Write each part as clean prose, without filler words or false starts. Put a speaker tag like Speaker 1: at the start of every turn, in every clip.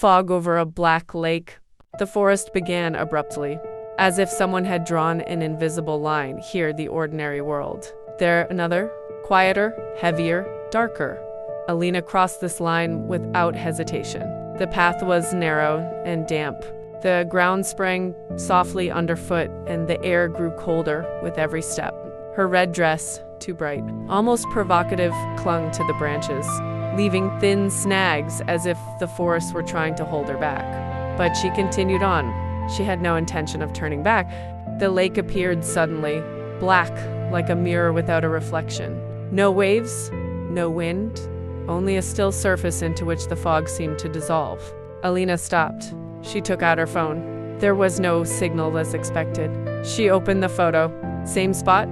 Speaker 1: fog over a black lake. The forest began abruptly, as if someone had drawn an invisible line. Here, the ordinary world. There, another, quieter, heavier, darker. Alina crossed this line without hesitation. The path was narrow and damp. The ground sprang softly underfoot, and the air grew colder with every step. Her red dress, too bright, almost provocative, clung to the branches, leaving thin snags as if the forest were trying to hold her back. But she continued on. She had no intention of turning back. The lake appeared suddenly, black, like a mirror without a reflection. No waves, no wind, only a still surface into which the fog seemed to dissolve. Alina stopped. She took out her phone. There was no signal as expected. She opened the photo. Same spot,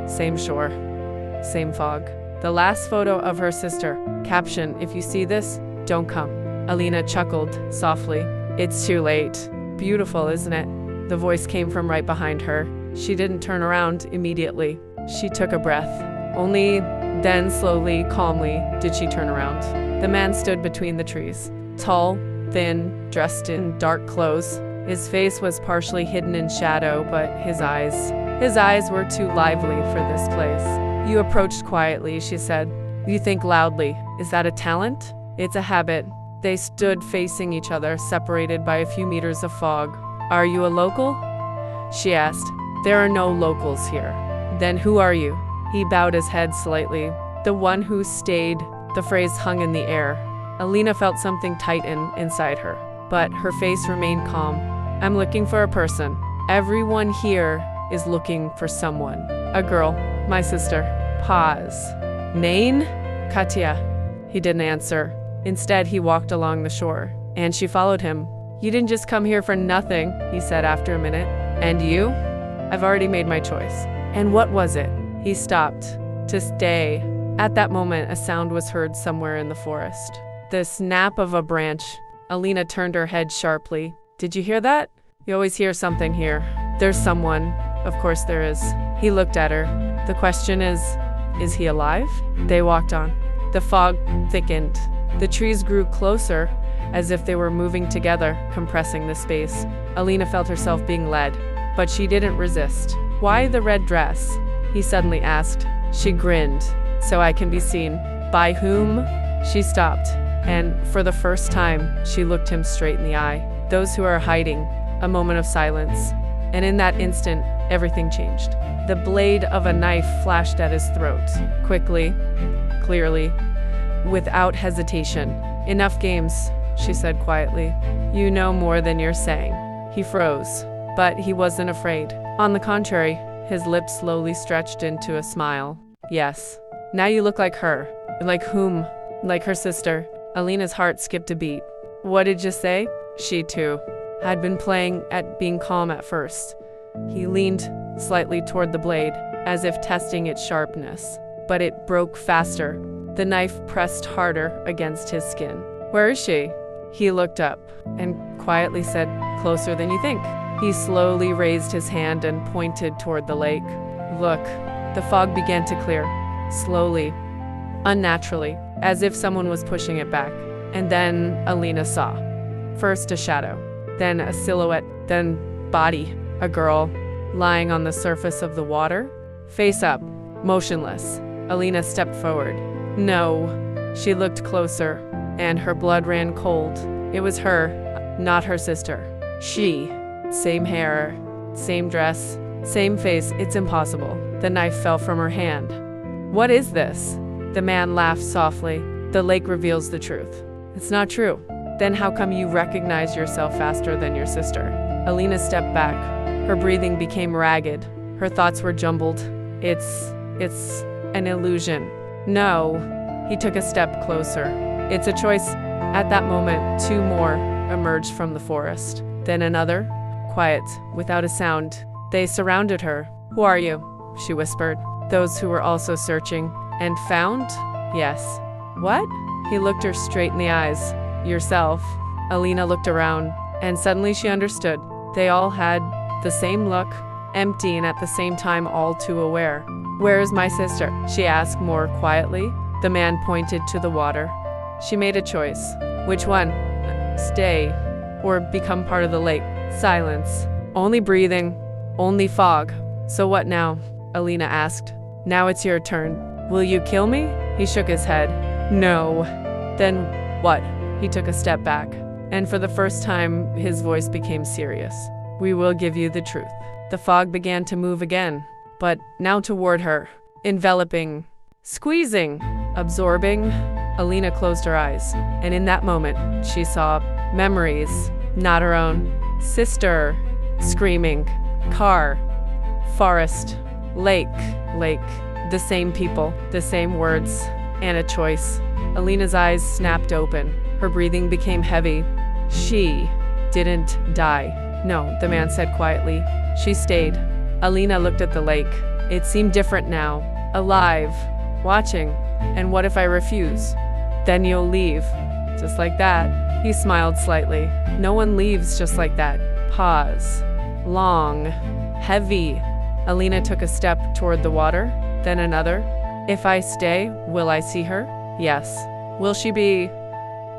Speaker 1: same shore, same fog. The last photo of her sister. Caption, if you see this, don't come. Alina chuckled softly. It's too late. Beautiful, isn't it? The voice came from right behind her. She didn't turn around immediately. She took a breath. Only then, slowly, calmly, did she turn around. The man stood between the trees. Tall, thin, dressed in dark clothes. His face was partially hidden in shadow, but his eyes were too lively for this place. You approached quietly, she said. You think loudly. Is that a talent? It's a habit. They stood facing each other, separated by a few meters of fog. Are you a local? She asked. There are no locals here. Then who are you? He bowed his head slightly. The one who stayed. The phrase hung in the air. Alina felt something tighten inside her, but her face remained calm. I'm looking for a person. Everyone here is looking for someone. A girl, my sister. Pause. Name? Katya. He didn't answer. Instead, he walked along the shore, and she followed him. You didn't just come here for nothing, he said after a minute. And you? I've already made my choice. And what was it? He stopped. To stay. At that moment, a sound was heard somewhere in the forest. The snap of a branch. Alina turned her head sharply. Did you hear that? You always hear something here. There's someone. Of course there is. He looked at her. The question is he alive? They walked on. The fog thickened. The trees grew closer, as if they were moving together, compressing the space. Alina felt herself being led, but she didn't resist. Why the red dress? He suddenly asked. She grinned. So I can be seen. By whom? She stopped, and for the first time, she looked him straight in the eye. Those who are hiding. A moment of silence. And in that instant, everything changed. The blade of a knife flashed at his throat. Quickly, clearly, without hesitation. Enough games, she said quietly. You know more than you're saying. He froze, but he wasn't afraid. On the contrary, his lips slowly stretched into a smile. Yes. Now you look like her. Like whom? Like her sister. Alina's heart skipped a beat. What did you say? She, too, had been playing at being calm at first. He leaned slightly toward the blade, as if testing its sharpness. But it broke faster. The knife pressed harder against his skin. Where is she? He looked up and quietly said, closer than you think. He slowly raised his hand and pointed toward the lake. Look. The fog began to clear. Slowly. Unnaturally. As if someone was pushing it back. And then Alina saw. First a shadow. Then a silhouette. Then body. A girl. Lying on the surface of the water. Face up. Motionless. Alina stepped forward. No. She looked closer, and her blood ran cold. It was her, not her sister. She. Same hair, same dress, same face. It's impossible. The knife fell from her hand. What is this? The man laughed softly. The lake reveals the truth. It's not true. Then how come you recognize yourself faster than your sister? Alina stepped back. Her breathing became ragged. Her thoughts were jumbled. It's an illusion. No. He took a step closer. It's a choice. At that moment, two more emerged from the forest. Then another. Quiet, without a sound. They surrounded her. Who are you? She whispered. Those who were also searching. And found? Yes. What? He looked her straight in the eyes. Yourself. Alina looked around, and suddenly she understood. They all had the same look, empty and at the same time all too aware. Where is my sister? She asked more quietly. The man pointed to the water. She made a choice. Which one? stay, or become part of the lake. Silence. Only breathing. Only fog. So what now? Alina asked. Now it's your turn. Will you kill me? He shook his head. No. Then what? He took a step back, and for the first time, his voice became serious. We will give you the truth. The fog began to move again, but now toward her, enveloping, squeezing, absorbing. Alina closed her eyes, and in that moment, she saw memories, not her own. Sister, screaming, car, forest, lake, the same people, the same words, and a choice. Alina's eyes snapped open. Her breathing became heavy. She didn't die. No, the man said quietly. She stayed. Alina looked at the lake. It seemed different now, alive, watching. And what if I refuse? Then you'll leave. Just like that. He smiled slightly. No one leaves just like that. Pause. Long. Heavy. Alina took a step toward the water, then another. If I stay, will I see her? Yes. Will she be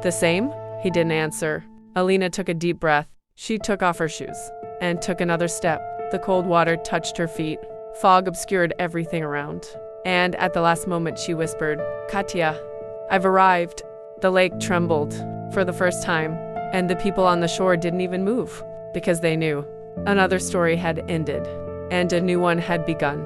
Speaker 1: the same? He didn't answer. Alina took a deep breath. She took off her shoes and took another step. The cold water touched her feet. Fog obscured everything around. And at the last moment, she whispered, Katya, I've arrived. The lake trembled for the first time, and the people on the shore didn't even move because they knew another story had ended and a new one had begun.